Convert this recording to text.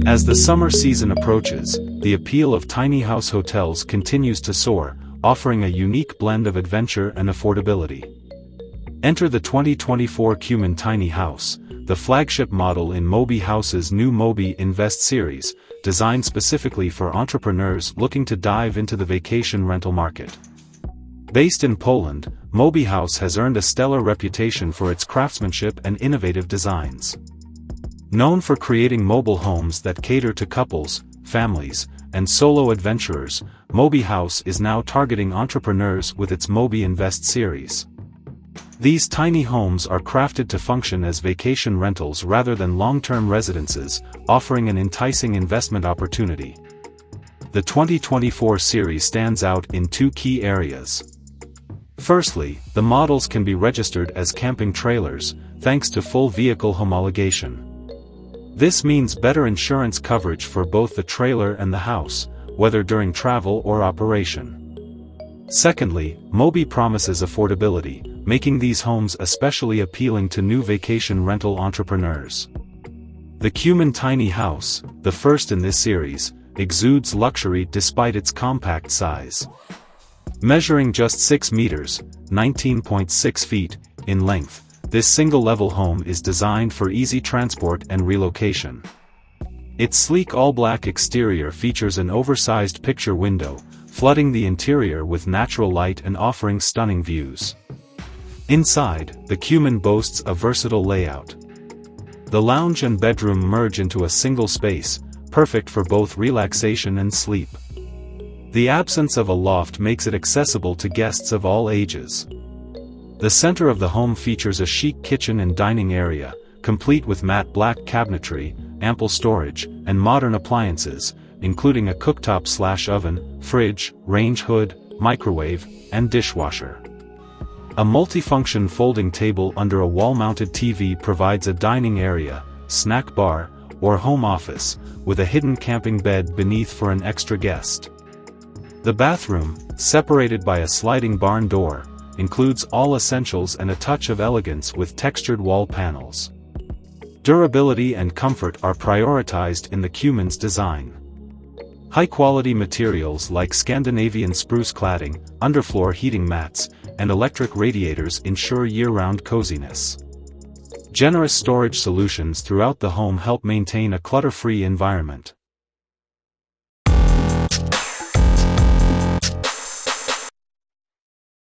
As the summer season approaches, the appeal of tiny house hotels continues to soar, offering a unique blend of adventure and affordability. Enter the 2024 Cuman Tiny House, the flagship model in Mobi House's new Mobi Invest series, designed specifically for entrepreneurs looking to dive into the vacation rental market. Based in Poland, Mobi House has earned a stellar reputation for its craftsmanship and innovative designs. Known for creating mobile homes that cater to couples, families, and solo adventurers, Mobi House is now targeting entrepreneurs with its Mobi Invest series. These tiny homes are crafted to function as vacation rentals rather than long-term residences, offering an enticing investment opportunity. The 2024 series stands out in two key areas. Firstly, the models can be registered as camping trailers, thanks to full vehicle homologation. This means better insurance coverage for both the trailer and the house, whether during travel or operation. Secondly, Mobi promises affordability, making these homes especially appealing to new vacation rental entrepreneurs. The Cuman Tiny House, the first in this series, exudes luxury despite its compact size. Measuring just 6 meters, 19.6 feet, in length, this single-level home is designed for easy transport and relocation. Its sleek all-black exterior features an oversized picture window, flooding the interior with natural light and offering stunning views. Inside, the Cuman boasts a versatile layout. The lounge and bedroom merge into a single space, perfect for both relaxation and sleep. The absence of a loft makes it accessible to guests of all ages. The center of the home features a chic kitchen and dining area, complete with matte black cabinetry, ample storage, and modern appliances, including a cooktop/oven, fridge, range hood, microwave, and dishwasher. A multifunction folding table under a wall-mounted TV provides a dining area, snack bar, or home office, with a hidden camping bed beneath for an extra guest. The bathroom, separated by a sliding barn door, includes all essentials and a touch of elegance with textured wall panels. Durability and comfort are prioritized in the Cuman's design. High-quality materials like Scandinavian spruce cladding, underfloor heating mats, and electric radiators ensure year-round coziness. Generous storage solutions throughout the home help maintain a clutter-free environment.